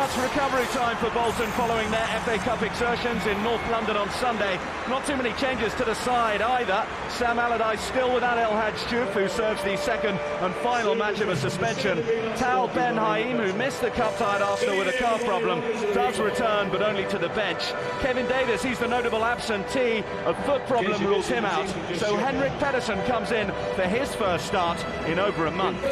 It's recovery time for Bolton following their FA Cup exertions in North London on Sunday. Not too many changes to the side either. Sam Allardyce still without El-Karkouri, who serves the second and final match of a suspension. Tal Ben Haim, who missed the cup-tied Arsenal with a calf problem, does return, but only to the bench. Kevin Davis, he's the notable absentee. A foot problem rules him out. So Henrik Pedersen comes in for his first start in over a month.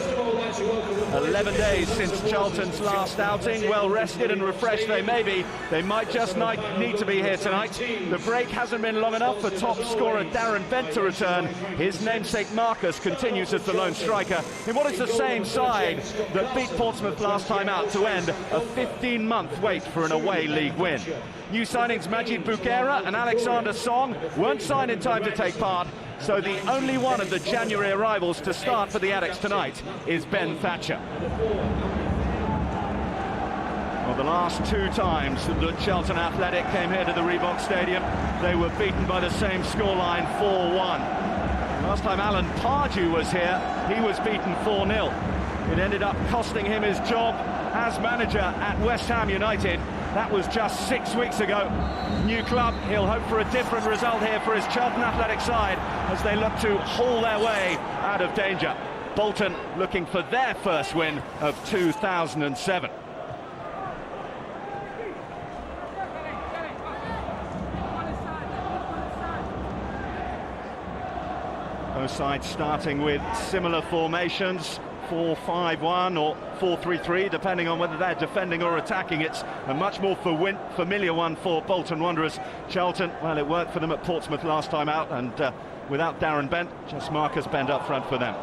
11 days since Charlton's last outing. Well rested and refreshed they may be. They might just need to be here tonight. The break hasn't been long enough for top scorer Darren Bent to return. His namesake Marcus continues as the lone striker in what is the same side that beat Portsmouth last time out to end a 15-month wait for an away league win. New signings Majid Bouguera and Alexander Song weren't signed in time to take part, so the only one of the January arrivals to start for the Addicts tonight is Ben Thatcher. Well, the last two times that Charlton Athletic came here to the Reebok Stadium, they were beaten by the same scoreline, 4-1. Last time Alan Pardew was here, he was beaten 4-0. It ended up costing him his job as manager at West Ham United. That was just 6 weeks ago. New club, he'll hope for a different result here for his Charlton Athletic side as they look to haul their way out of danger. Bolton looking for their first win of 2007. Both sides starting with similar formations, 4-5-1 or 4-3-3, depending on whether they're defending or attacking. It's a much more familiar one for Bolton Wanderers. Charlton, well, it worked for them at Portsmouth last time out, and without Darren Bent, just Marcus Bent up front for them.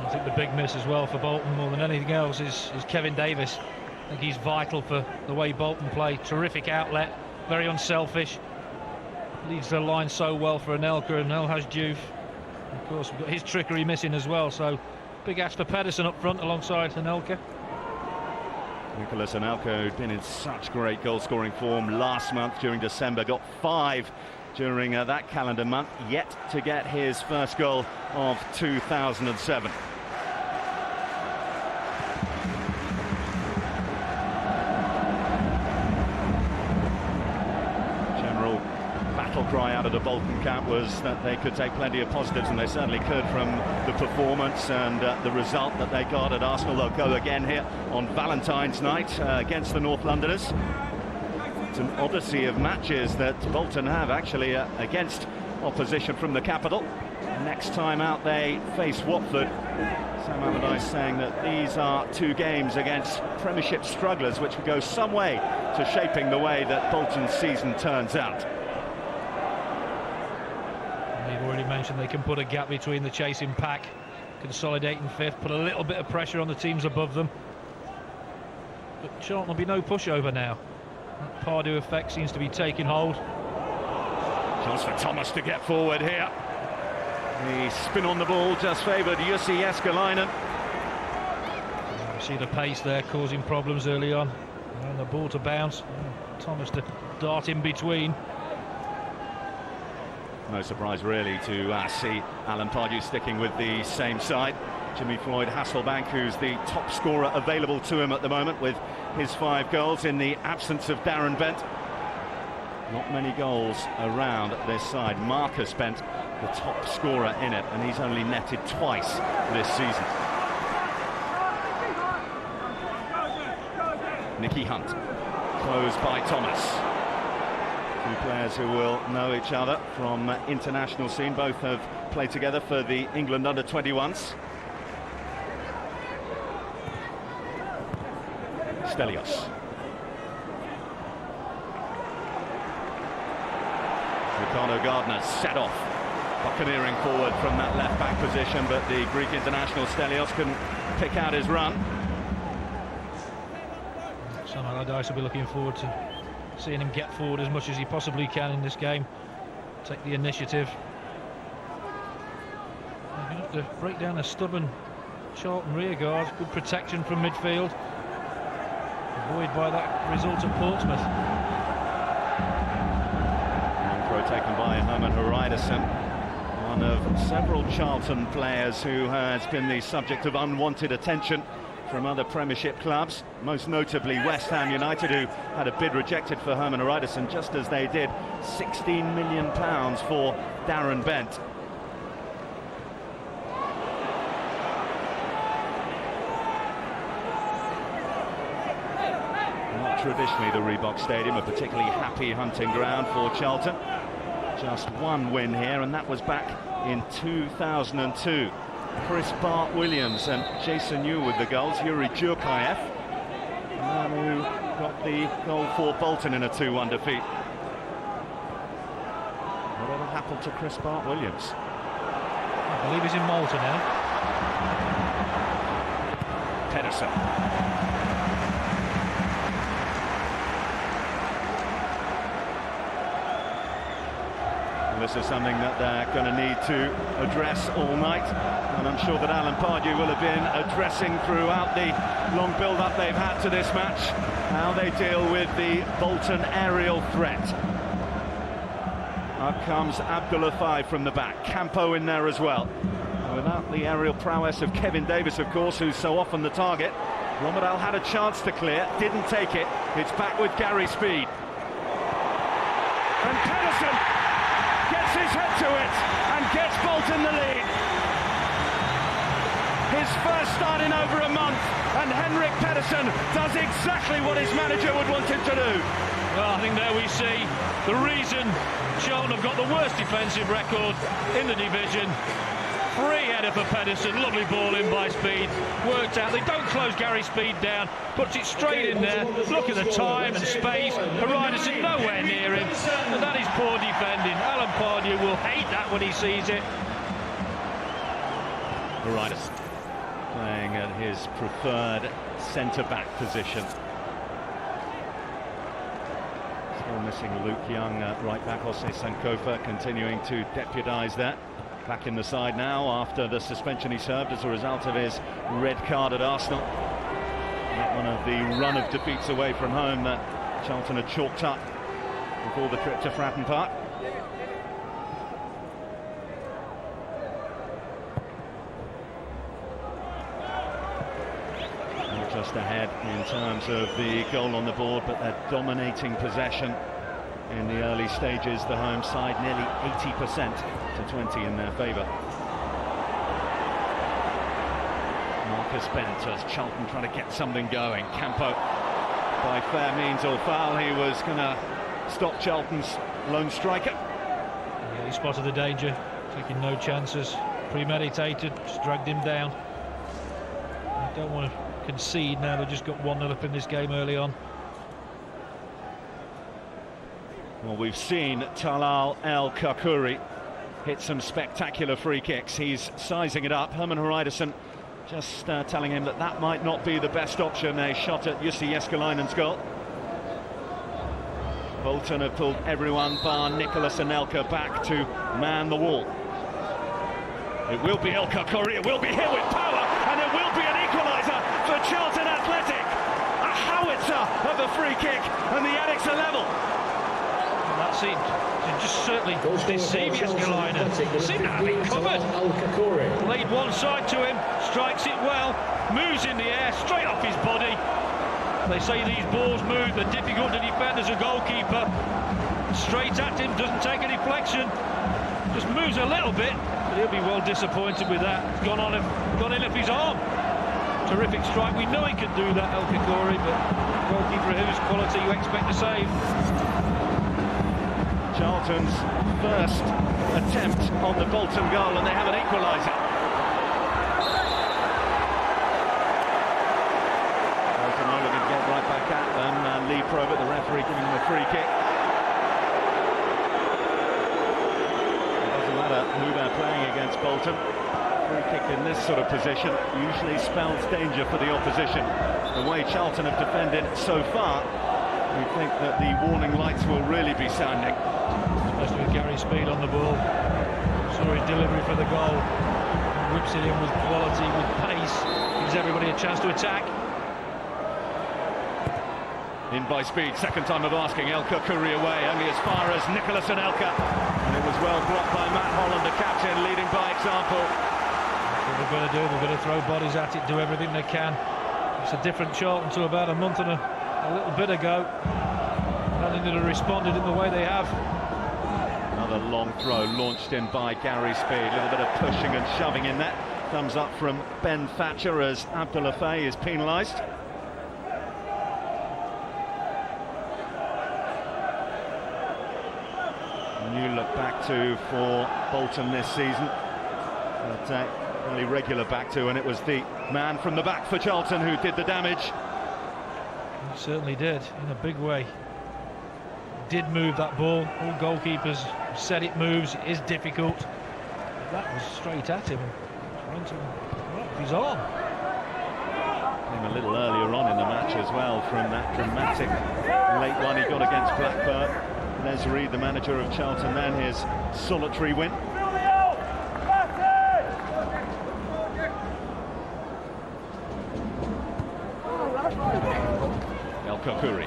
I think the big miss as well for Bolton, more than anything else, is Kevin Davis. I think he's vital for the way Bolton play. Terrific outlet, very unselfish. Leads the line so well for Anelka and El-Karkouri. Of course, we've got his trickery missing as well, so big ask for Pedersen up front alongside Anelka. Nicholas Anelka, who'd been in such great goal-scoring form last month during December, got 5 during that calendar month, yet to get his first goal of 2007. Cry out of the Bolton camp was that they could take plenty of positives, and they certainly could, from the performance and the result that they got at Arsenal. They'll go again here on Valentine's night against the North Londoners. It's an odyssey of matches that Bolton have actually against opposition from the capital. Next time out they face Watford. Sam Allardyce saying that these are 2 games against Premiership strugglers, which will go some way to shaping the way that Bolton's season turns out. You've already mentioned they can put a gap between the chasing pack, consolidate in 5th, put a little bit of pressure on the teams above them. But Charlton will be no pushover now. That Pardew effect seems to be taking hold. Chance for Thomas to get forward here. The spin on the ball just favoured Jussi Jääskeläinen. See the pace there causing problems early on. And the ball to bounce. Thomas to dart in between. No surprise really to see Alan Pardew sticking with the same side. Jimmy Floyd Hasselbank, who's the top scorer available to him at the moment with his 5 goals in the absence of Darren Bent. Not many goals around this side. Marcus Bent, the top scorer in it, and he's only netted twice this season. Nicky Hunt, closed by Thomas. 2 players who will know each other from international scene. Both have played together for the England under-21s. Stelios. Ricardo Gardner set off, buccaneering forward from that left-back position, but the Greek international Stelios couldn't pick out his run. Sam Allardyce will be looking forward to seeing him get forward as much as he possibly can in this game, take the initiative. They're going to have to break down a stubborn Charlton rearguard. Good protection from midfield, avoided by that result at Portsmouth. Long throw taken by Herman Pedersen, one of several Charlton players who has been the subject of unwanted attention from other Premiership clubs, most notably West Ham United, who had a bid rejected for Herman Pedersen, just as they did £16 million for Darren Bent. Not traditionally the Reebok Stadium, a particularly happy hunting ground for Charlton. Just one win here, and that was back in 2002. Chris Bart-Williams and Jason New with the goals. Yuri Djurkaev, the man who got the goal for Bolton in a 2-1 defeat. Whatever happened to Chris Bart-Williams? I believe he's in Malta now. Pedersen. This is something that they're going to need to address all night, and I'm sure that El-Karkouri will have been addressing throughout the long build-up they've had to this match how they deal with the Bolton aerial threat. Up comes Abdullah from the back, Campo in there as well. Without the aerial prowess of Kevin Davis, of course, who's so often the target. Romadal had a chance to clear, didn't take it. It's back with Gary Speed. And Pedersen gets his head to it and gets Bolton the lead. His first start in over a month, and Henrik Pedersen does exactly what his manager would want him to do. Well, I think there we see the reason Charlton have got the worst defensive record in the division. Free header for Pedersen, lovely ball in by Speed, worked out. They don't close Gary Speed down, puts it straight in there. Look at the time and space. Pedersen nowhere near him, and that is poor defending. El-Karkouri will hate that when he sees it. Pedersen playing at his preferred centre-back position. Still missing Luke Young, right back. Jose Sankofa continuing to deputise that. Back in the side now after the suspension he served as a result of his red card at Arsenal. One of the run of defeats away from home that Charlton had chalked up before the trip to Fratton Park. Just ahead in terms of the goal on the board, but they're dominating possession in the early stages. The home side nearly 80% to 20 in their favour. Marcus Bent as Charlton trying to get something going. Campo, by fair means or foul, he was going to stop Charlton's lone striker. Yeah, he spotted the danger, taking no chances, premeditated, just dragged him down. They don't want to concede now. They've just got 1-0 up in this game early on. Well, we've seen Talal El-Karkouri hit some spectacular free kicks. He's sizing it up. Herman Pedersen just telling him that that might not be the best option. A shot at Jussi Jääskeläinen's goal. Bolton have pulled everyone bar Nicholas Anelka back to man the wall. It will be El-Karkouri, it will be here with power, and it will be an equaliser for Charlton Athletic. A howitzer of a free kick, and the addicts are level. That seemed to just certainly deceive Jääskeläinen. Seemed to have it covered. Laid one side to him, strikes it well, moves in the air, straight off his body. They say these balls move, they're difficult to defend as a goalkeeper. Straight at him, doesn't take any flexion, just moves a little bit, but he'll be well disappointed with that. It's gone in off his arm. Terrific strike. We know he can do that, El-Karkouri, but goalkeeper of his quality you expect to save. Charlton's first attempt on the Bolton goal, and they have an equaliser. Bolton are looking to get right back at them. Lee Probert, the referee, giving them a free kick. It doesn't matter who they're playing against Bolton. Free kick in this sort of position usually spells danger for the opposition. The way Charlton have defended so far, we think that the warning lights will really be sounding. Especially with Gary Speed on the ball. Saw his delivery for the goal. Whips it in with quality, with pace. Gives everybody a chance to attack. In by Speed, second time of asking. El-Karkouri away, only as far as Nicholas Anelka. And it was well blocked by Matt Holland, the captain, leading by example. That's what they're going to do. They're going to throw bodies at it, do everything they can. It's a different Charlton to about a month and a little bit ago. I don't think they'd have responded in the way they have. Another long throw launched in by Gary Speed. A little bit of pushing and shoving in there. Thumbs up from Ben Thatcher as Abdullah Faye is penalised. New look back to for Bolton this season. But only regular back to, and it was the man from the back for Charlton who did the damage. He certainly did, in a big way. Did move that ball. All goalkeepers said it moves, it is difficult. But that was straight at him. Went to right off his arm. Came a little earlier on in the match as well from that dramatic late one he got against Blackburn. Les Reed, the manager of Charlton, then his solitary win. El-Karkouri.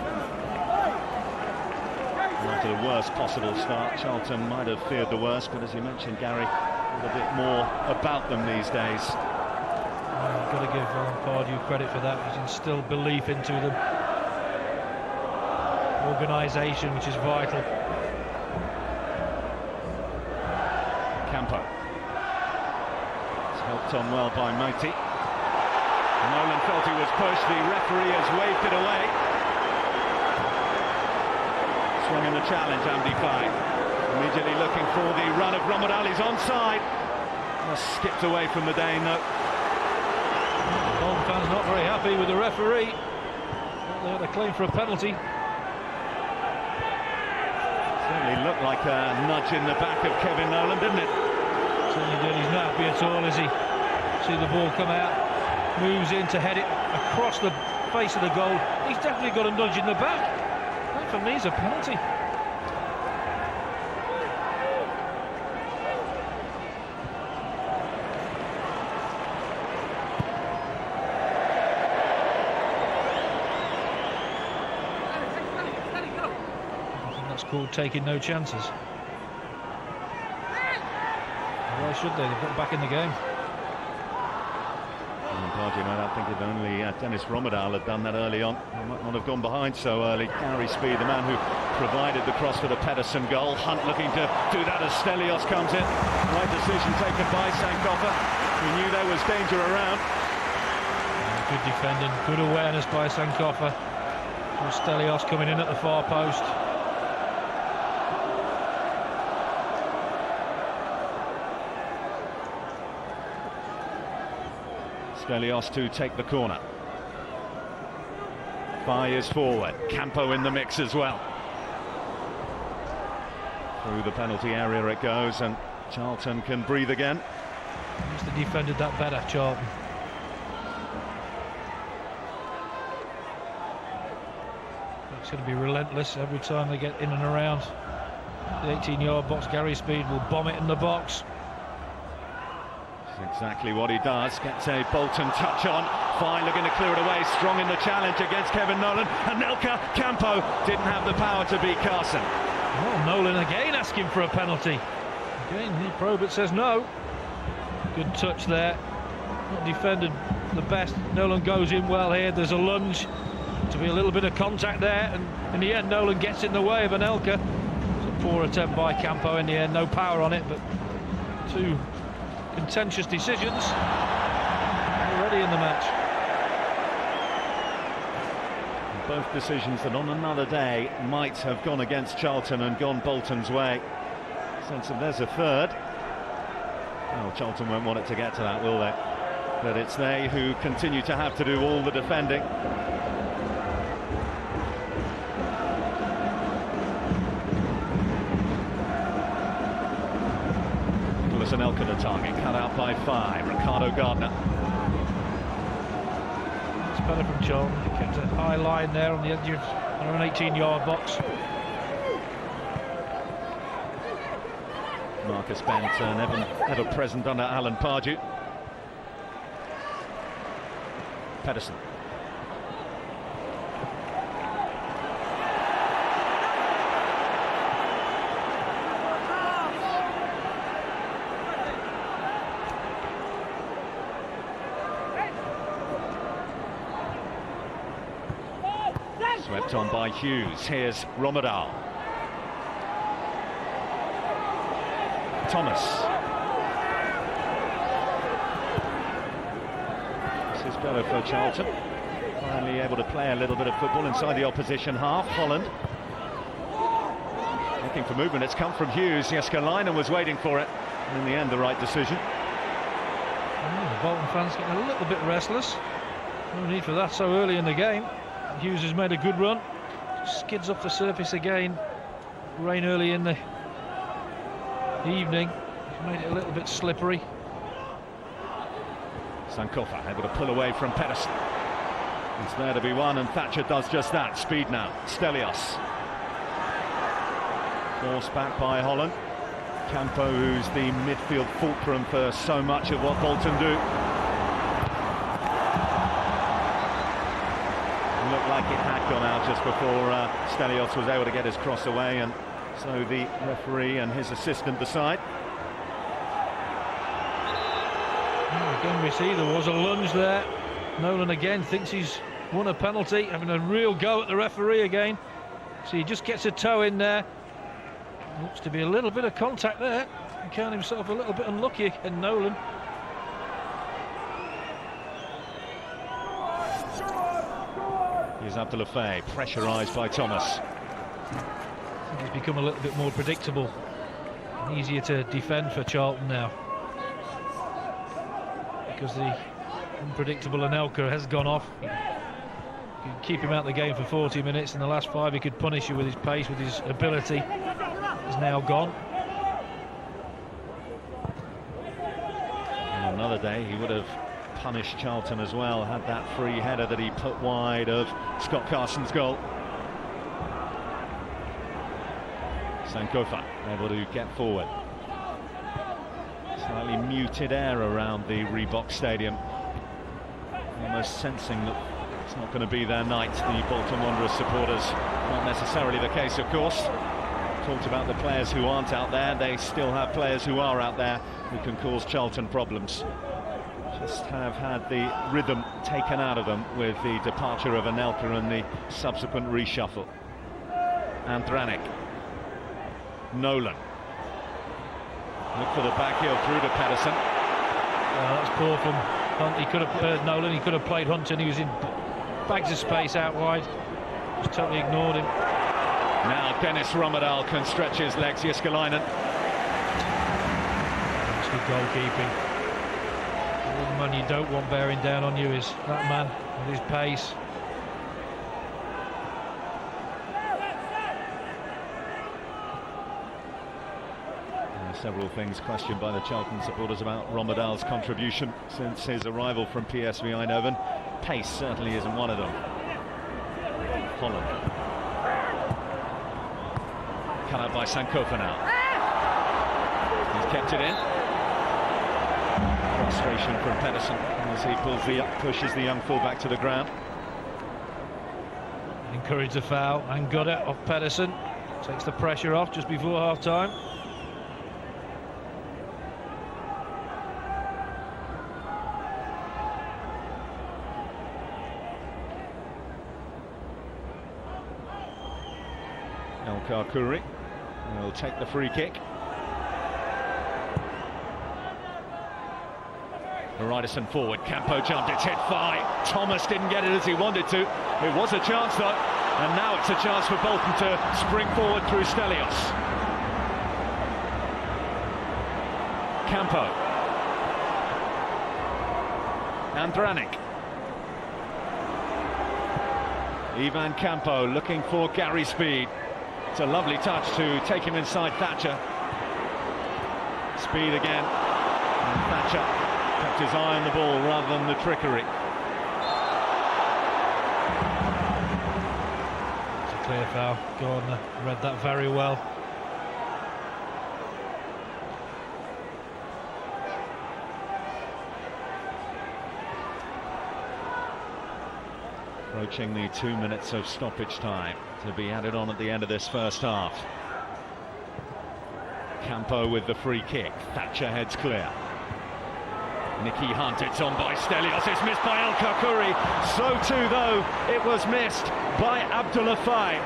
After the worst possible start, Charlton might have feared the worst, but as you mentioned, Gary, a little bit more about them these days. You've got to give El-Karkouri credit for that. He's instilled belief into them. Organisation, which is vital. Campo. It's helped on well by Mighty. Nolan felt he was pushed. The referee has waved it away. Swung in the challenge, Andy Faye. Immediately looking for the run of Romadal. He's onside. Just skipped away from the Dane, though. Bolton fans not very happy with the referee. They had a claim for a penalty. Certainly looked like a nudge in the back of Kevin Nolan, didn't it? Certainly did. He's not happy at all, is he? See the ball come out, moves in to head it across the face of the goal. He's definitely got a nudge in the back. That for me is a penalty. Called taking no chances. Why should they? They've got back in the game. I think if only Dennis Romadal had done that early on, he might not have gone behind so early. Gary Speed, the man who provided the cross for the Pedersen goal. Hunt looking to do that as Stelios comes in. Right decision taken by Sankofa. He knew there was danger around. Good defending, good awareness by Sankofa. Stelios coming in at the far post. Stelios to take the corner. Fires forward. Campo in the mix as well. Through the penalty area it goes, and Charlton can breathe again. Must have defended that better, Charlton. It's going to be relentless every time they get in and around the 18-yard box. Gary Speed will bomb it in the box. Exactly what he does. Gets a Bolton touch on. Fine looking to clear it away. Strong in the challenge against Kevin Nolan. Anelka Campo didn't have the power to beat Carson. Well, Nolan again asking for a penalty. Again, Probert says no. Good touch there. Not defended the best. Nolan goes in well here. There's a lunge. To be a little bit of contact there. And in the end, Nolan gets in the way of Anelka. It's a poor attempt by Campo in the end. No power on it, but two contentious decisions already in the match. Both decisions that on another day might have gone against Charlton and gone Bolton's way. Sense of there's a third. Oh, Charlton won't want it to get to that, will they? But it's they who continue to have to do all the defending. Anelka the target, cut out by 5. Ricardo Gardner. It's better from Charlton. He kept a high line there on the edge of an 18-yard box. Marcus Bent, never present under Alan Pardew. Pedersen. Swept on by Hughes. Here's Romadal. Thomas. This is better for Charlton. Finally able to play a little bit of football inside the opposition half. Holland looking for movement. It's come from Hughes. El-Karkouri was waiting for it. And in the end, the right decision. The Bolton fans getting a little bit restless. No need for that so early in the game. Hughes has made a good run. Skids off the surface again. Rain early in the evening. He's made it a little bit slippery. Sankofa able to pull away from Pedersen. It's there to be won, and Thatcher does just that. Speed now. Stelios. Forced back by Holland. Campo, who's the midfield fulcrum for so much of what Bolton do. Looked like it had gone out just before Stelios was able to get his cross away, and so the referee and his assistant decide. Again, we see there was a lunge there. Nolan again thinks he's won a penalty, having a real go at the referee again. So he just gets a toe in there. Looks to be a little bit of contact there. He found himself a little bit unlucky again, Nolan. Here's Abdullah Faye, pressurised by Thomas. I think he's become a little bit more predictable and easier to defend for Charlton now, because the unpredictable Anelka has gone off. You can keep him out of the game for 40 minutes. In the last 5 he could punish you with his pace, with his ability. Is now gone. On another day he would have punished Charlton as well, had that free header that he put wide of Scott Carson's goal. Sankofa able to get forward. Slightly muted air around the Reebok Stadium, almost sensing that it's not going to be their night. The Bolton Wanderers supporters, not necessarily the case, of course. Talked about the players who aren't out there. They still have players who are out there who can cause Charlton problems. Just have had the rhythm taken out of them with the departure of Anelka and the subsequent reshuffle. Andranik. Nolan. Look for the back heel through to Pedersen. That's poor from Hunt. He could have Nolan. He could have played Hunt, and he was in bags of space out wide. Just totally ignored him. Now Dennis Romadal can stretch his legs. El-Karkouri. That's good goalkeeping. The man you don't want bearing down on you is that man with his pace. Several things questioned by the Charlton supporters about Romadal's contribution since his arrival from PSV Eindhoven. Pace certainly isn't one of them. Holland. Cut out by Sankofa now. He's kept it in. Frustration from Pedersen as he pushes the young fullback to the ground. Encouraged the foul and got it off Pedersen. Takes the pressure off just before half-time. El-Karkouri will take the free kick. Pedersen forward, Campo jumped, it's hit by Thomas, didn't get it as he wanted to. It was a chance though, and now it's a chance for Bolton to spring forward through Stelios. Campo. Andranik. Ivan Campo looking for Gary Speed. It's a lovely touch to take him inside Thatcher. Speed again, and Thatcher kept his eye on the ball rather than the trickery. It's a clear foul. Gardner read that very well. Approaching the 2 minutes of stoppage time to be added on at the end of this first half. Campo with the free kick. Thatcher heads clear. Nicky Hunt, it's on by Stelios, it's missed by El-Karkouri. So too, though, it was missed by Abdullah Faye.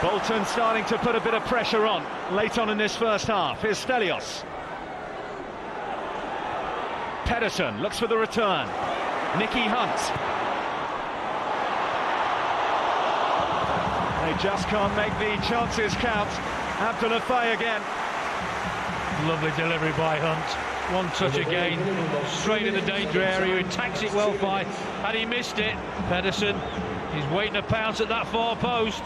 Bolton starting to put a bit of pressure on late on in this first half. Here's Stelios. Pedersen looks for the return. Nicky Hunt. They just can't make the chances count. Abdullah Faye again. Lovely delivery by Hunt. One touch again, straight in the danger area. He attacks it well by, and he missed it. Pedersen, he's waiting to pounce at that far post.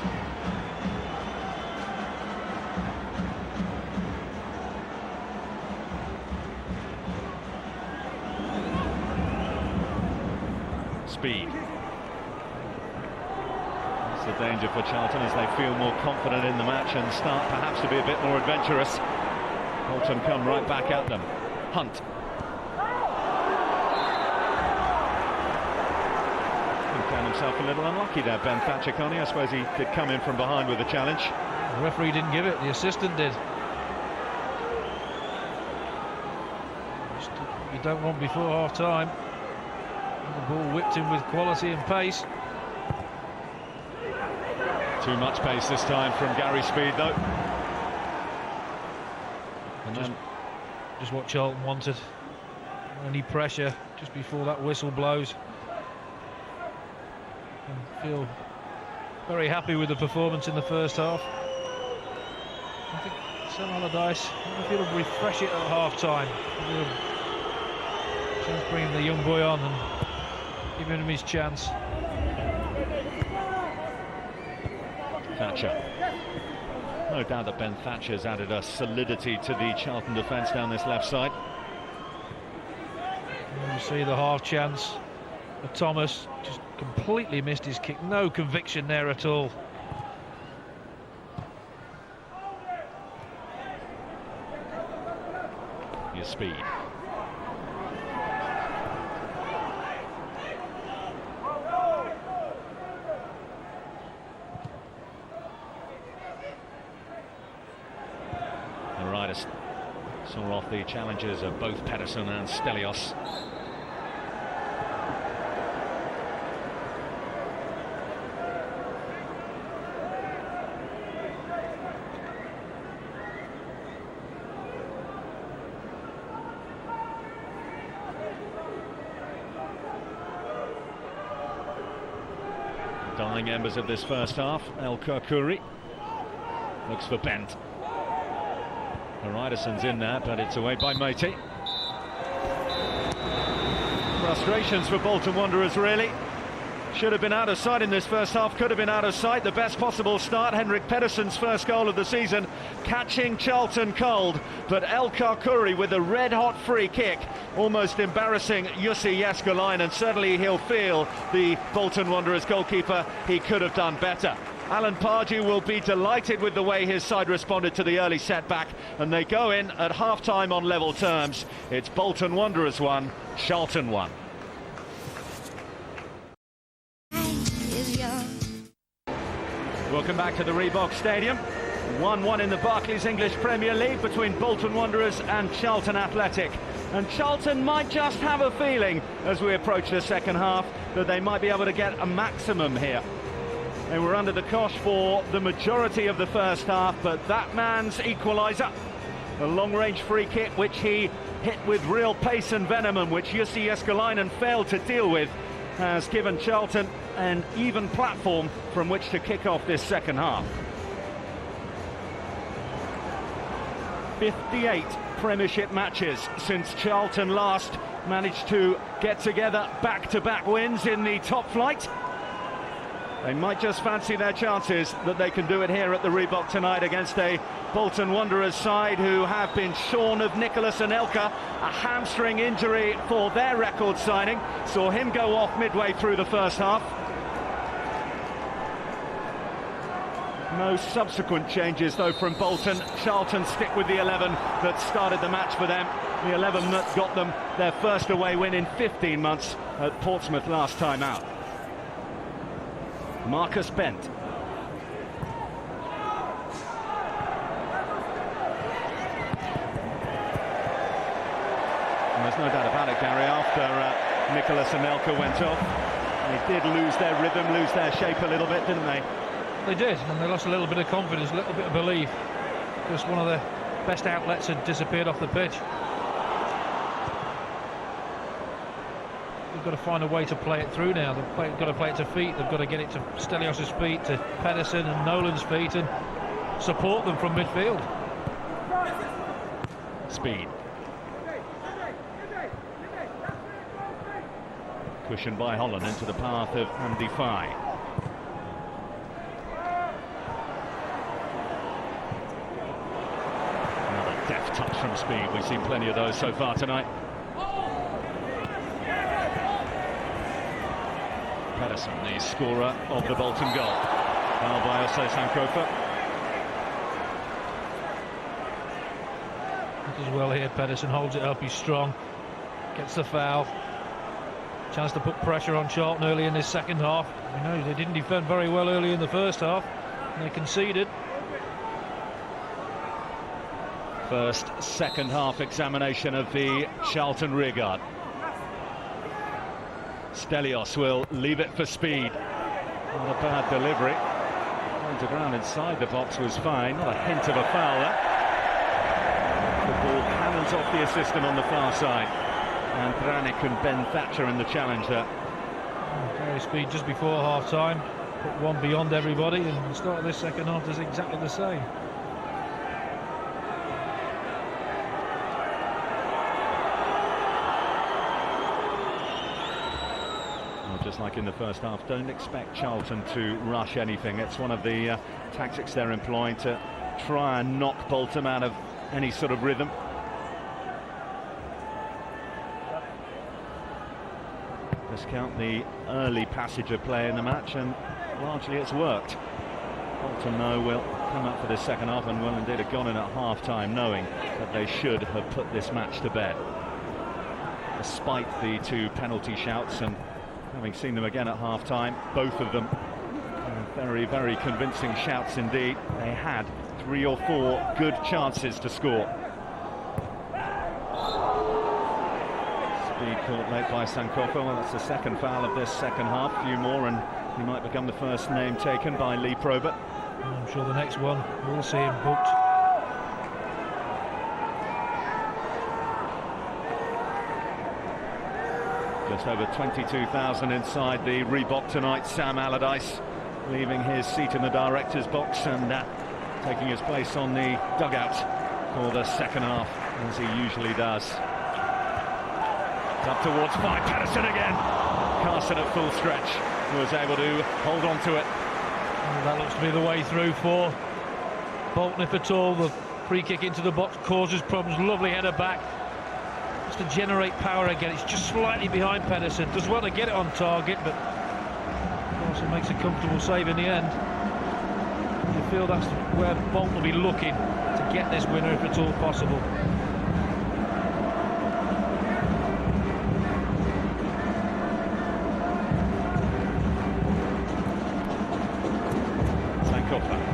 Speed. That's the danger for Charlton as they feel more confident in the match and start perhaps to be a bit more adventurous. Bolton come right back at them. Hunt. He found himself a little unlucky there, Ben Thatcher, Connie. I suppose he did come in from behind with a challenge. The referee didn't give it, the assistant did. You don't want before half-time. The ball whipped in with quality and pace. Too much pace this time from Gary Speed, though. And just what Charlton wanted. Any pressure just before that whistle blows. And feel very happy with the performance in the first half. I think Sam Allardyce, I feel will refresh it at half-time. Just bringing the young boy on and giving him his chance. Thatcher. No doubt that Ben Thatcher's added a solidity to the Charlton defence down this left side. And you see the half chance of Thomas, just completely missed his kick. No conviction there at all. Here's Speed. Saw off the challenges of both Pedersen and Stelios. Dying embers of this first half. El-Karkouri looks for Bent. Pedersen's in there, but it's away by Matey. Frustrations for Bolton Wanderers, really. Should have been out of sight in this first half, could have been out of sight. The best possible start, Henrik Pedersen's first goal of the season, catching Charlton cold. But El-Karkouri with a red-hot free kick, almost embarrassing Jussi Jääskeläinen, and certainly he'll feel, the Bolton Wanderers goalkeeper, he could have done better. Alan Pardew will be delighted with the way his side responded to the early setback, and they go in at half-time on level terms. It's Bolton Wanderers 1, Charlton 1. Welcome back to the Reebok Stadium. 1-1 in the Barclays English Premier League between Bolton Wanderers and Charlton Athletic. And Charlton might just have a feeling, as we approach the second half, that they might be able to get a maximum here. They were under the cosh for the majority of the first half, but that man's equaliser, a long-range free kick which he hit with real pace and venom, and which Jussi Jääskeläinen failed to deal with, has given Charlton an even platform from which to kick off this second half. 58 Premiership matches since Charlton last managed to get together back-to-back wins in the top flight. They might just fancy their chances that they can do it here at the Reebok tonight against a Bolton Wanderers side who have been shorn of Nicholas Anelka. A hamstring injury for their record signing saw him go off midway through the first half. No subsequent changes though from Bolton. Charlton stick with the 11 that started the match for them, the 11 that got them their first away win in 15 months at Portsmouth last time out. Marcus Bent. no doubt about it, Gary. After Nicholas and Elka went off, they did lose their rhythm, lose their shape a little bit, didn't they? They did, and they lost a little bit of confidence, a little bit of belief. Just one of the best outlets had disappeared off the pitch. They've got to find a way to play it through now. They've got to play it to feet. They've got to get it to Stelios' feet, to Pedersen and Nolan's feet, and support them from midfield. Speed. Cushioned by Holland into the path of Andy Fye. Another deft touch from Speed. We've seen plenty of those so far tonight. Pedersen, the scorer of the Bolton goal. Foul by Sankofa. Does well here. Pedersen holds it up. He's strong. Gets the foul. Chance to put pressure on Charlton early in this second half. We know they didn't defend very well early in the first half, and they conceded. First second half examination of the Charlton rearguard. Stelios will leave it for Speed. Not a bad delivery. Going to ground inside the box was fine. Not a hint of a foul there. The ball cannons off the assistant on the far side. And Granic and Ben Thatcher in the challenge there. Very Speed just before half-time. Put one beyond everybody, and the start of this second half is exactly the same. Just like in the first half, don't expect Charlton to rush anything. It's one of the tactics they're employing to try and knock Bolton out of any sort of rhythm. Discount the early passage of play in the match, and largely it's worked. Bolton, though, will come up for this second half and will indeed have gone in at half-time knowing that they should have put this match to bed. Despite the two penalty shouts, and having seen them again at half-time, both of them very, very convincing shouts indeed. They had 3 or 4 good chances to score. Speed caught late by Sankofa. Well, that's the second foul of this second half. A few more and he might become the first name taken by Lee Probert. I'm sure the next one we'll see him booked. Just over 22,000 inside the Reebok tonight. Sam Allardyce leaving his seat in the director's box and taking his place on the dugout for the second half, as he usually does. It's up towards Fye. Pedersen again. Carson at full stretch was able to hold on to it. And that looks to be the way through for Bolton, if at all. The free kick into the box causes problems. Lovely header back. To generate power again. It's just slightly behind Pedersen. Does well to get it on target, but also makes a comfortable save in the end. You feel that's where Bolton will be looking to get this winner if it's all possible. Sankofa.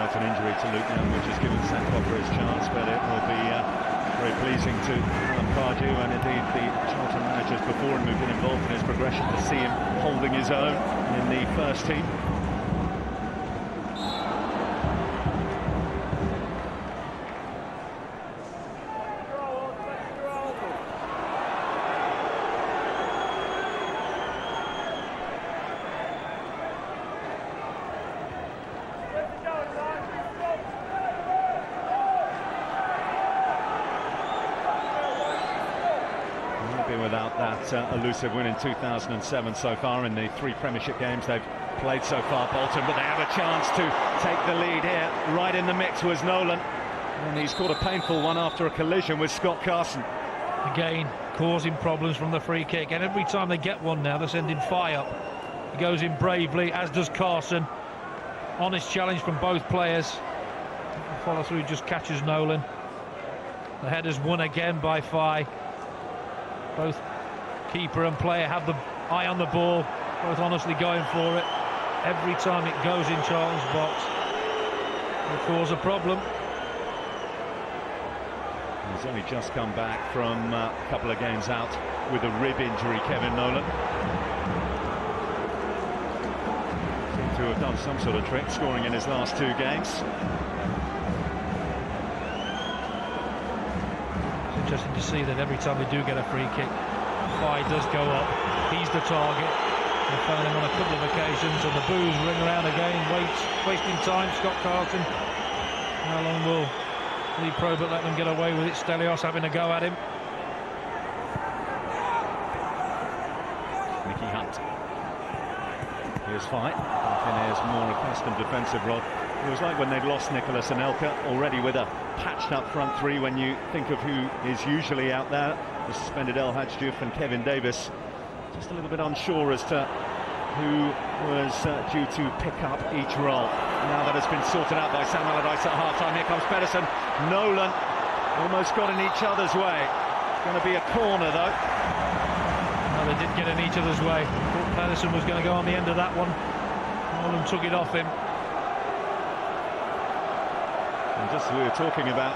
An injury to Luke Young, which has given Sankofa his chance, but it will be very pleasing to Alan Pardew and indeed the Charlton managers before him who've been involved in his progression to see him holding his own in the first team. Without that elusive win in 2007 so far in the 3 Premiership games they've played so far, Bolton, but they have a chance to take the lead here. Right in the mix was Nolan, and he's caught a painful one after a collision with Scott Carson. Again, causing problems from the free kick, and every time they get one now, they're sending Fye up. He goes in bravely, as does Carson. Honest challenge from both players. The follow through just catches Nolan. The header's won again by Fye. Both keeper and player have the eye on the ball, both honestly going for it. Every time it goes in Charlton's box, to cause a problem. He's only just come back from a couple of games out with a rib injury, Kevin Nolan. Seemed to have done some sort of trick, scoring in his last 2 games. It's interesting to see that every time they do get a free kick, Fye does go up. He's the target. I found him on a couple of occasions, and the boos ring around again, wasting time. Scott Charlton. How long will Lee Probert let them get away with it? Stelios having a go at him. Mickey Hunt. Here's Fye. Finne's more accustomed defensive role. It was like when they'd lost Nicholas and Elka, already with a patched up front three. When you think of who is usually out there, the suspended El-Hadj Diouf and Kevin Davis, just a little bit unsure as to who was due to pick up each role. Now that has been sorted out by Sam Allardyce at half-time. Here comes Pedersen. Nolan almost got in each other's way. It's going to be a corner, though. No, they did get in each other's way. Thought Pedersen was going to go on the end of that one. Nolan took it off him. And just we were talking about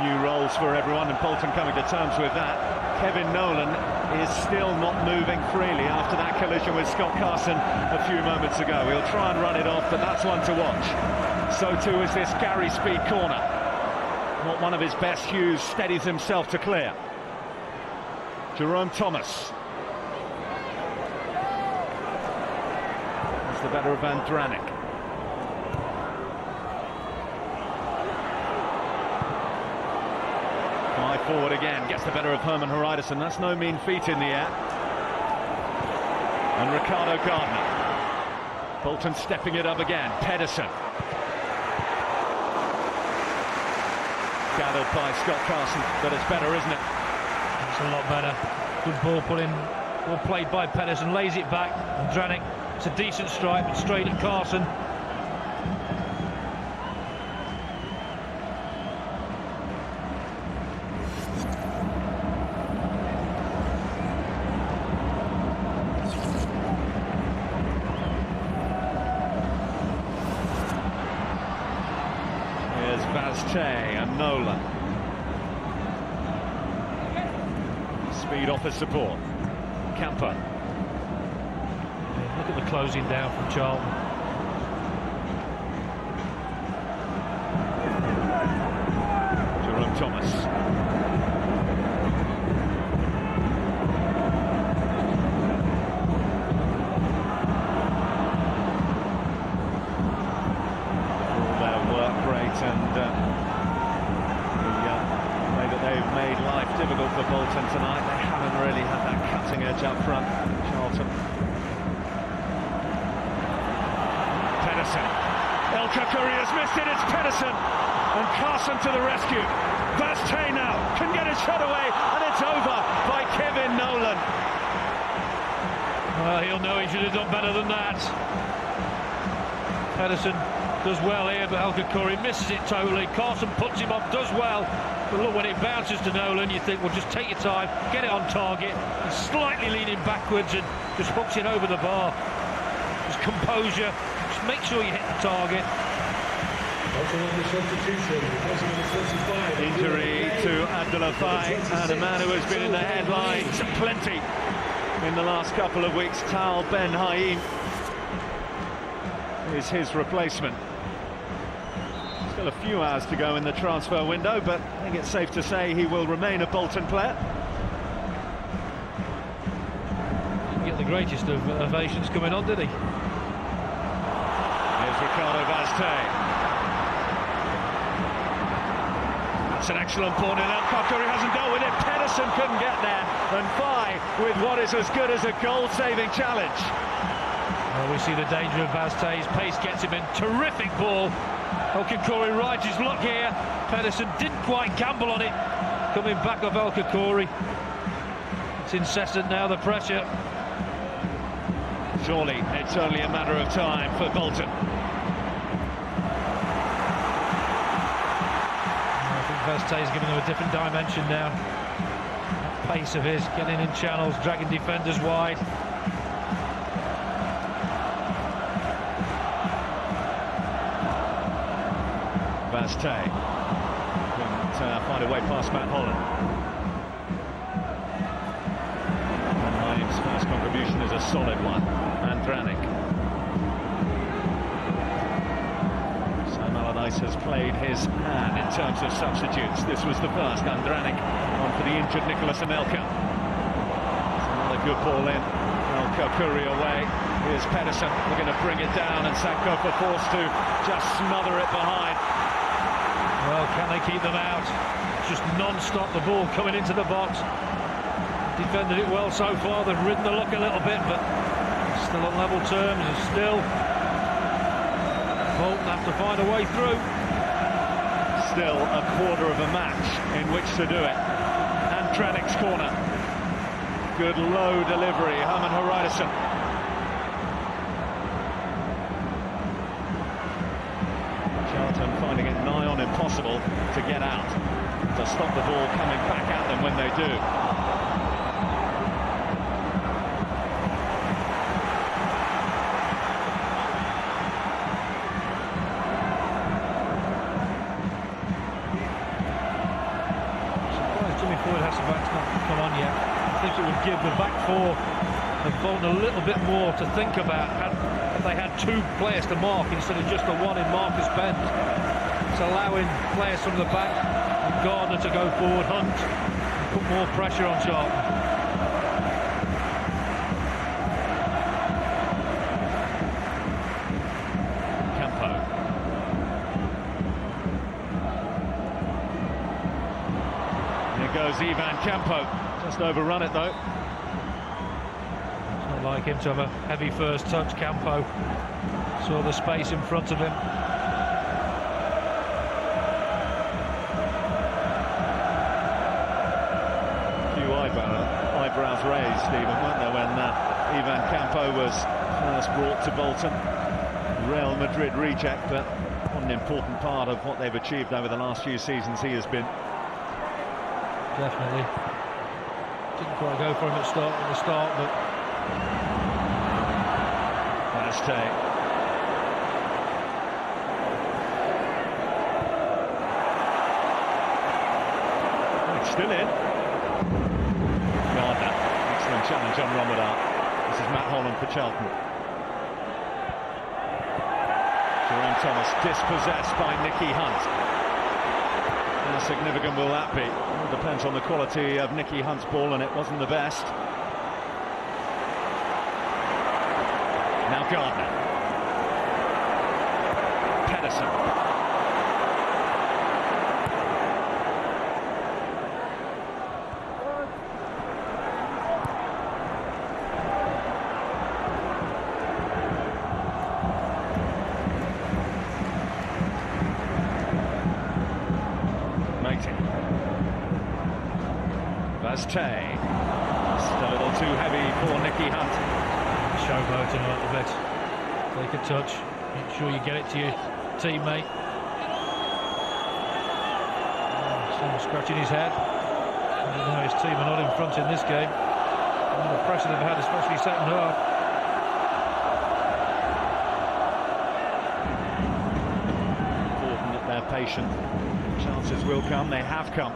new roles for everyone, and Bolton coming to terms with that. Kevin Nolan is still not moving freely after that collision with Scott Carson a few moments ago. He'll try and run it off, but that's one to watch. So too is this Gary Speed corner. Not one of his best hues, steadies himself to clear. Jerome Thomas. That's the better of Van Dranik. Forward again, gets the better of Herman Hreidersen. That's no mean feat in the air. And Ricardo Gardner. Bolton stepping it up again. Pedersen. Gathered by Scott Carson, but it's better, isn't it? It's a lot better. Good ball played by Pedersen, lays it back, and Dranik, it's a decent strike, but straight at Carson. And Nolan. Speed offers support. Camper. Look at the closing down from Charlton. Jerome Thomas. And the way that they've made life difficult for Bolton tonight, they haven't really had that cutting edge up front. Charlton. Pedersen. El-Karkouri has missed it, it's Pedersen. And Carson to the rescue. Vastey now can get his shot away, and it's over by Kevin Nolan. Well, he'll know he should have done better than that. Pedersen does well here, but El-Karkouri misses it totally. Carson puts him off, does well. But look, when it bounces to Nolan, you think, well, just take your time, get it on target. He's slightly leaning backwards and just hooks it over the bar. Just composure, just make sure you hit the target. Injury to Abdullah Faye, and a man who has been in the headlines plenty in the last couple of weeks, Tal Ben Haim, is his replacement. Still a few hours to go in the transfer window, but I think it's safe to say he will remain a Bolton player. Didn't get the greatest of ovations coming on, did he? Here's Ricardo Vastey. That's an excellent ball, and El-Karkouri hasn't dealt with it. Pedersen couldn't get there, and Fye with what is as good as a goal-saving challenge. Well, we see the danger of Vastey's pace gets him in. Terrific ball. El-Karkouri rides his luck here. Pedersen didn't quite gamble on it. Coming back of El-Karkouri. It's incessant now, the pressure. Surely it's only a matter of time for Bolton. I think Vastey's giving them a different dimension now. That pace of his, getting in channels, dragging defenders wide. Vazte couldn't find a way past Matt Holland. Naim's first contribution is a solid one. Andranik. Sam Allardyce has played his hand in terms of substitutes. This was the first. Andranik on for the injured Nicholas Anelka. Another good ball in. El-Karkouri away. Here's Pedersen looking to bring it down, and Sankofa forced to just smother it behind. Well, can they keep them out? Just non-stop the ball coming into the box. Defended it well so far. They've ridden the luck a little bit, but still on level terms, and still Bolton have to find a way through. Still a quarter of a match in which to do it. Andranik's corner. Good low delivery, Herman Pedersen. Charlton finding it nigh on impossible to get out, to stop the ball coming back at them when they do. Surprised Jimmy Floyd Hasselback's not come on yet. I think it would give the back four of Bolton a little bit more to think about if they had two players to mark instead of just the one in Marcus Bent. It's allowing players from the back and Gardner to go forward, Hunt, and put more pressure on Charlton. Campo. Here goes Ivan Campo. Just overrun it though. It's not like him to have a heavy first touch. Campo saw the space in front of him. A few eyebrows raised, Stephen, weren't there, when Ivan Campo was first brought to Bolton. Real Madrid reject, but what an important part of what they've achieved over the last few seasons he has been. Definitely. Didn't quite go for him at the start, but Vazte. It's still in. Gardner. Excellent challenge on Romadal. This is Matt Holland for Charlton. Jerome Thomas dispossessed by Nicky Hunt. How significant will that be? It depends on the quality of Nicky Hunt's ball, and it wasn't the best. Now Gardner. Pedersen. Vazte. Still a little too heavy for Nicky Hunt. showboating a little bit. Take a touch, make sure you get it to your teammate. Someone scratching his head. I don't know, his team are not in front in this game. And the pressure they've had, especially second half. Important that they're patient. Chances will come, they have come.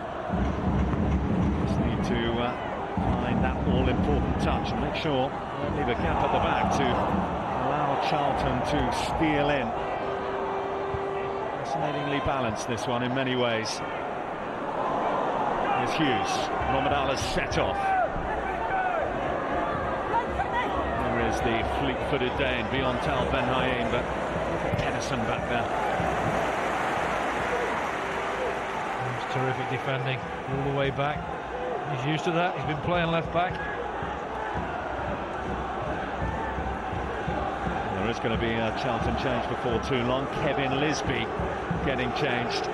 Just need to find that all-important touch and make sure they leave a gap at the back to allow Charlton to steal in. Fascinatingly balanced, this one, in many ways. Here's Hughes. Romadal has set off. There is the fleet-footed Dane beyond Tal Ben Haim, but Pedersen back there. Terrific defending all the way back. He's used to that. He's been playing left back. There is going to be a Charlton change before too long. Kevin Lisby getting changed.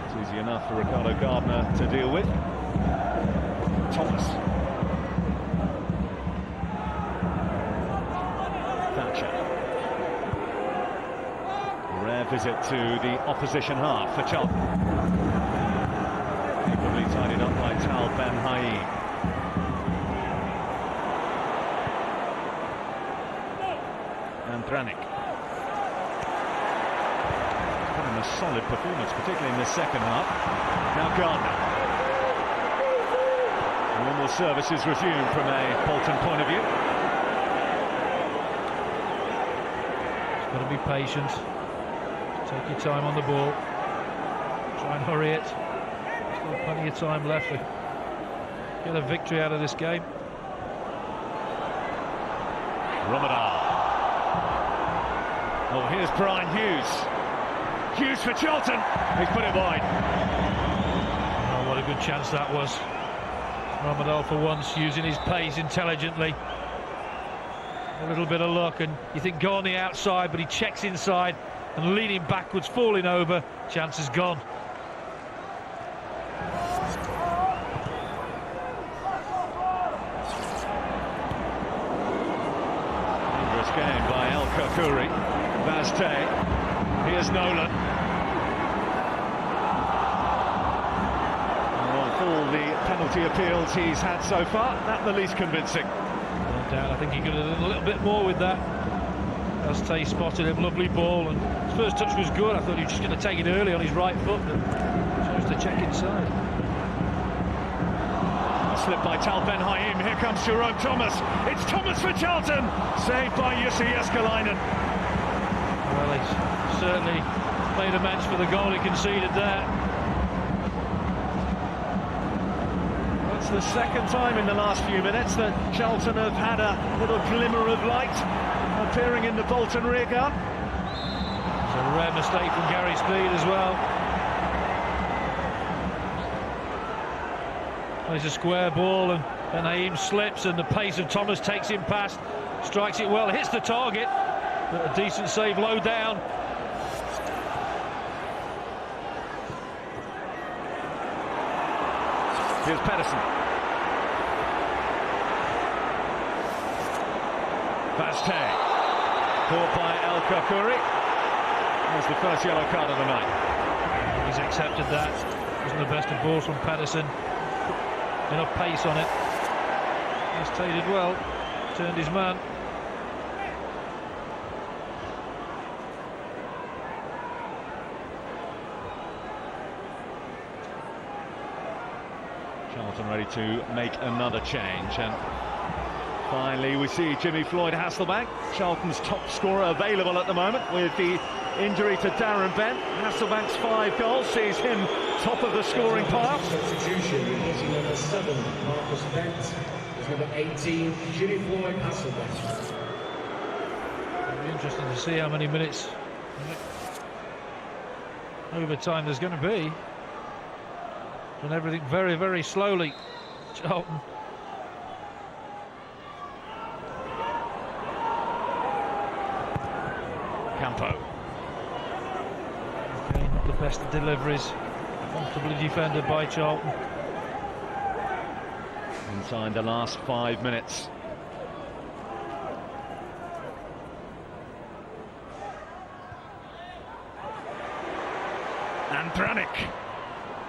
It's easy enough for Ricardo Gardner to deal with. Thomas. Thatcher. Rev visit to the opposition half for Charlton. Capably tidied up by Tal Ben Haim. And Dranik. Having a solid performance, particularly in the second half. Now Gardner. Normal services resumed from a Bolton point of view. Got to be patient. Take your time on the ball. Try and hurry it. Still plenty of time left to get a victory out of this game. Ramadan. Oh, here's Brian Hughes. Hughes for Charlton. He's put it wide. Oh, what a good chance that was. Ramadan for once using his pace intelligently. A little bit of luck, and you think go on the outside, but he checks inside and leaning backwards, falling over. Chance is gone. Dangerous game by El-Karkouri. Vazte. Here's Nolan. Well, with all the penalty appeals he's had so far, not the least convincing. No doubt, I think he could have done a little bit more with that. Vazte spotted him, lovely ball, and his first touch was good. I thought he was just going to take it early on his right foot, but chose to check inside. Slip by Tal Ben Haim. Here comes Jerome Thomas. It's Thomas for Charlton. Saved by Jussi Jääskeläinen. Well, he's certainly made amends for the goal he conceded there. It's the second time in the last few minutes that Charlton have had a little glimmer of light appearing in the Bolton rearguard. It's a rare mistake from Gary Speed as well. There's a square ball, and Haim slips, and the pace of Thomas takes him past, strikes it well, hits the target, but a decent save low down. Here's Pedersen. Vazte. Caught by El-Karkouri. There's the first yellow card of the night. He's accepted that. Wasn't the best of balls from Pedersen. Enough pace on it. Hesitated well. Turned his man. Charlton ready to make another change, and finally we see Jimmy Floyd Hasselbank, Charlton's top scorer available at the moment with the injury to Darren Bent. Hasselbank's 5 goals sees him top of the scoring pile. Substitution, hitting number 7, Marcus Bent, is number 18, Jimmy Floyd Hasselbank. It'll be interesting to see how many minutes overtime there's going to be. And everything very, very slowly. Charlton. Campo. Okay, not the best of deliveries. Comfortably defended by Charlton. Inside the last 5 minutes. And Dranik.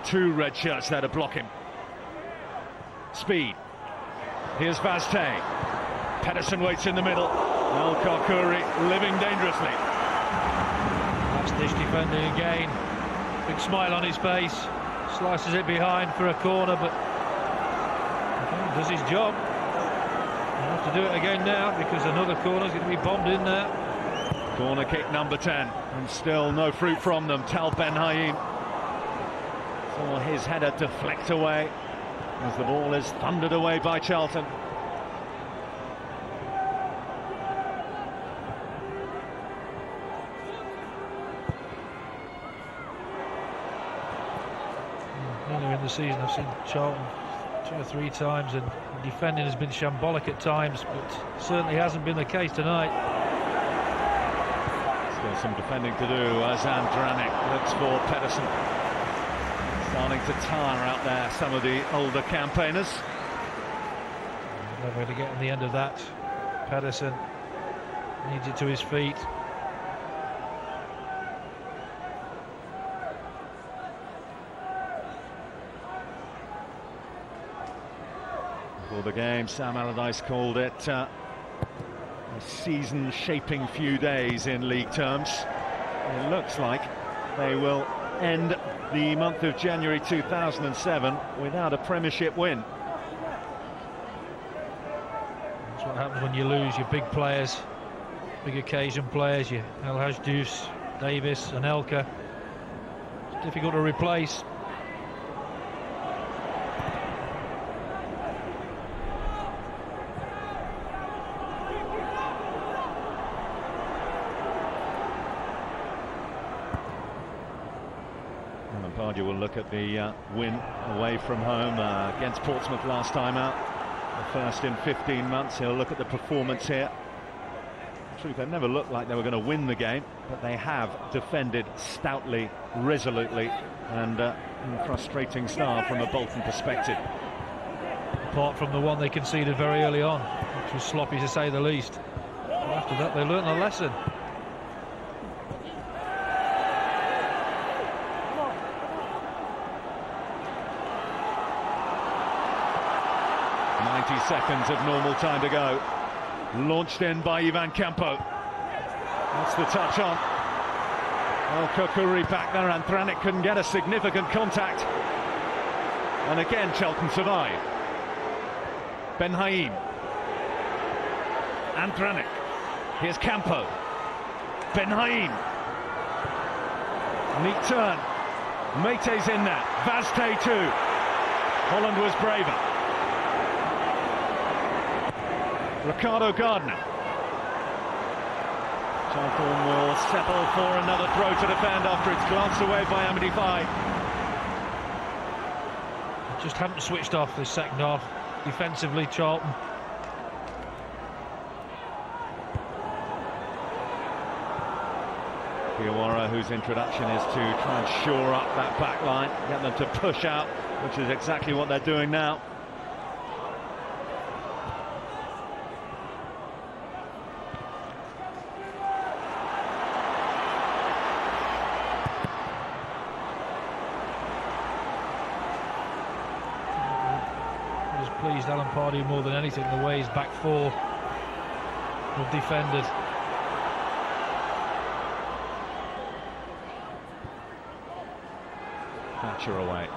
2 red shirts there to block him. Speed. Here's Vazte. Pedersen waits in the middle. El-Karkouri living dangerously. That's dish defending again. Big smile on his face. Slices it behind for a corner, but okay, does his job. He'll have to do it again now because another corner is going to be bombed in there. Corner kick number 10, and still no fruit from them. Tal Ben Haim saw his header deflect away as the ball is thundered away by Charlton. Earlier in the season I've seen Charlton 2 or 3 times, and defending has been shambolic at times, but certainly hasn't been the case tonight. Still some defending to do as Dranik looks for Pedersen. Starting to tire out there some of the older campaigners. Never going to get on the end of that. Pedersen needs it to his feet. Before the game, Sam Allardyce called it a season-shaping few days in league terms. It looks like they will end the month of January 2007 without a Premiership win. That's what happens when you lose your big players, big occasion players, your El-Hadji, Davis and Elka. It's difficult to replace. You will look at the win away from home against Portsmouth last time out, the first in 15 months. He'll look at the performance here. In truth, they never looked like they were going to win the game, but they have defended stoutly, resolutely, and in frustrating style from a Bolton perspective. Apart from the one they conceded very early on, which was sloppy to say the least. After that, they learnt a lesson. 90 seconds of normal time to go. Launched in by Ivan Campo. That's the touch on. El-Karkouri back there. Anthranik couldn't get a significant contact. And again, Charlton survive. Ben Haim. Anthranik. Here's Campo. Ben Haim. Neat turn. Mate's in there. Vaste too. Holland was braver. Ricardo Gardner. Charlton will settle for another throw to defend after it's glanced away by Amity Faye. Just haven't switched off this second half defensively, Charlton. Diawara, whose introduction is to try and shore up that back line, get them to push out, which is exactly what they're doing now. Pleased Alan Pardew more than anything the way his back four have defended. Thatcher away.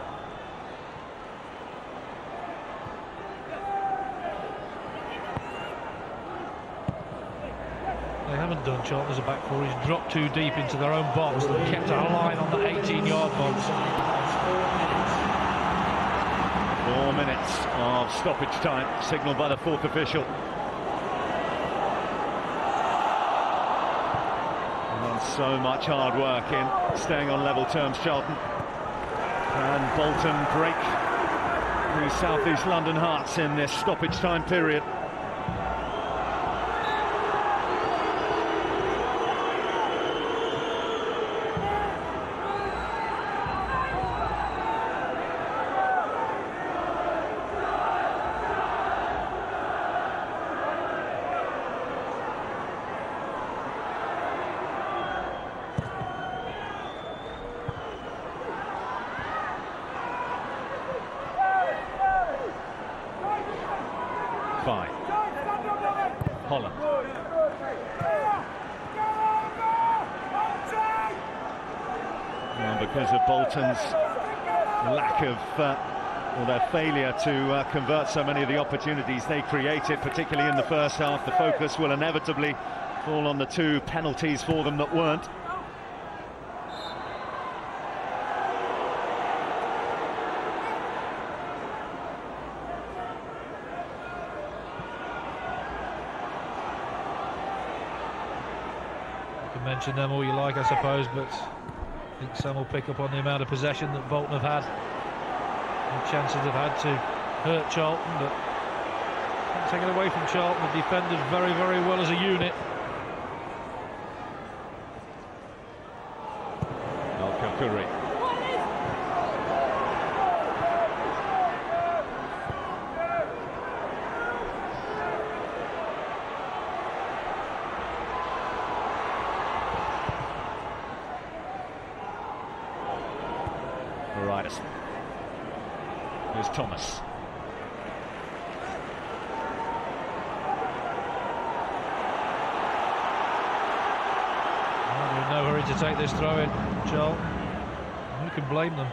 They haven't done Charlton as a back four. He's dropped too deep into their own box and kept a line on the 18-yard box. 4 minutes of stoppage time, signalled by the fourth official. And so much hard work in staying on level terms, Charlton. And Bolton break the South East London Hearts in this stoppage time period. Fine. Holland. Well, because of Bolton's lack of, or their failure to convert so many of the opportunities they created, particularly in the first half, the focus will inevitably fall on the two penalties for them that weren't. Mention them all you like, I suppose, but I think some will pick up on the amount of possession that Bolton have had and chances they've had to hurt Charlton, but can't take it away from Charlton. They've defended very, very well as a unit. El-Karkouri. Pedersen. Here's Thomas. to take this throw in, Charlton. Who can blame them?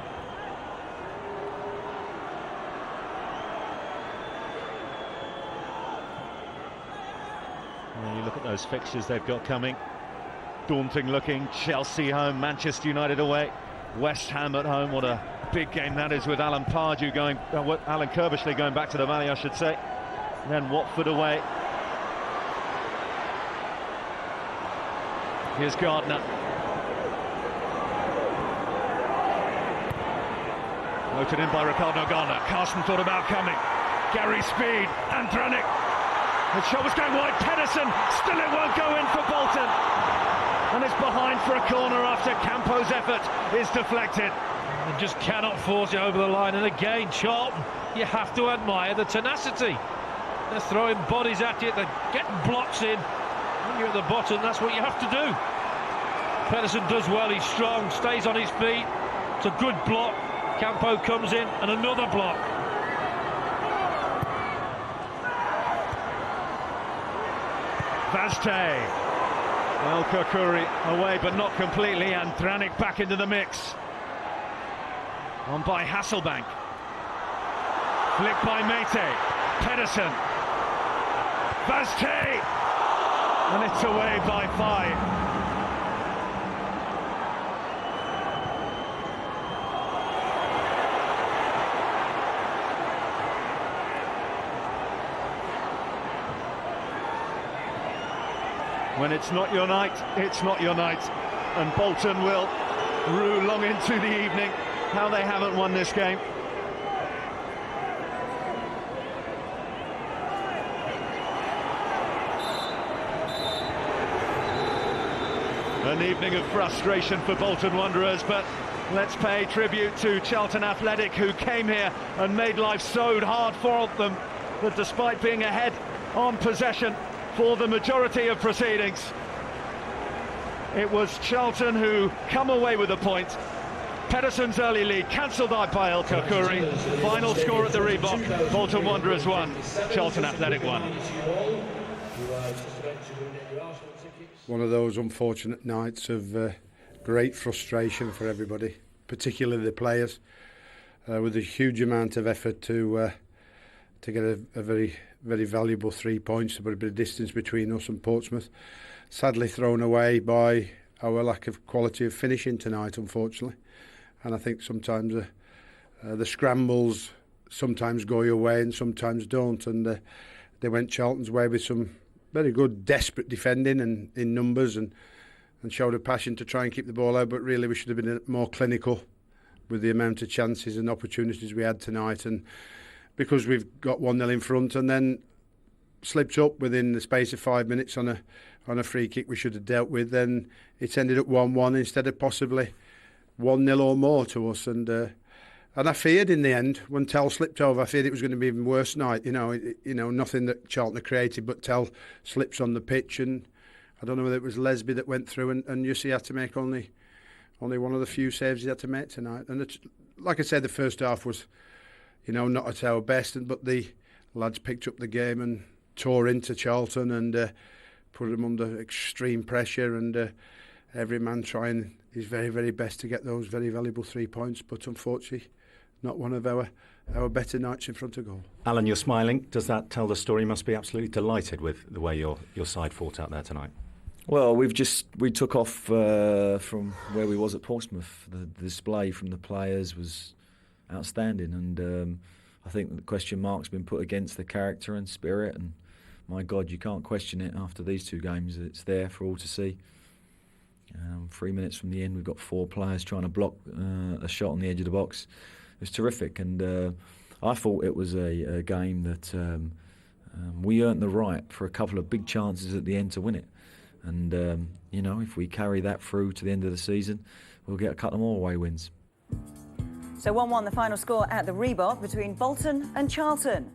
Well, you look at those fixtures they've got coming. Daunting looking. Chelsea home, Manchester United away, West Ham at home. What a big game that is, with Alan Pardew going, Alan Kirbishley going back to the Valley, I should say. And then Watford away. Here's Gardner. Floated in by Ricardo Gardner. Carson thought about coming. Gary Speed, Andranik. The shot was going wide. Pedersen, still it won't go in for Bolton. And it's behind for a corner after Campo's effort is deflected. They just cannot force it over the line. And again, Charlton, you have to admire the tenacity. They're throwing bodies at you, they're getting blocks in. When you're at the bottom, that's what you have to do. Pedersen does well, he's strong, stays on his feet. It's a good block. Campo comes in, and another block. Vazte. El-Karkouri away, but not completely. Andranik back into the mix. On by Hasselbank. Flick by Mete. Pedersen. Vazte. And it's away by 5. When it's not your night, it's not your night. And Bolton will rue long into the evening how they haven't won this game. An evening of frustration for Bolton Wanderers, but let's pay tribute to Charlton Athletic, who came here and made life so hard for them that despite being ahead on possession for the majority of proceedings, it was Charlton who come away with a point. Pedersen's early lead cancelled out by El-Karkouri. Final score at the Reebok: Bolton Wanderers 1, Charlton Athletic 1. One of those unfortunate nights of great frustration for everybody, particularly the players, with a huge amount of effort to get a very valuable 3 points, to put a bit of distance between us and Portsmouth. Sadly thrown away by our lack of quality of finishing tonight, unfortunately. And I think sometimes the scrambles sometimes go your way and sometimes don't. And they went Charlton's way with some very good, desperate defending and in numbers, and showed a passion to try and keep the ball out. But really, we should have been more clinical with the amount of chances and opportunities we had tonight. And because we've got 1-0 in front and then slipped up within the space of 5 minutes on a free kick we should have dealt with, then it's ended up 1-1 instead of possibly 1-0 or more to us. And I feared in the end, when Tell slipped over, I feared it was going to be even worse night. You know, nothing that Charlton had created, but Tell slips on the pitch, and I don't know whether it was Lesby that went through, and Jussi had to make only one of the few saves he had to make tonight. And like I said, the first half was, not at our best, but the lads picked up the game and tore into Charlton and put them under extreme pressure, and every man trying his very, very best to get those very valuable 3 points. But unfortunately, not one of our better nights in front of goal. Alan, you're smiling. Does that tell the story? You must be absolutely delighted with the way your side fought out there tonight. Well, we took off from where we was at Portsmouth. The display from the players was outstanding, and I think the question mark's been put against the character and spirit, and my God, you can't question it after these 2 games. It's there for all to see. 3 minutes from the end, we've got 4 players trying to block a shot on the edge of the box. It was terrific, and I thought it was a game that we earned the right for a couple of big chances at the end to win it. And, if we carry that through to the end of the season, we'll get a couple more away wins. So 1-1 the final score at the Reebok between Bolton and Charlton.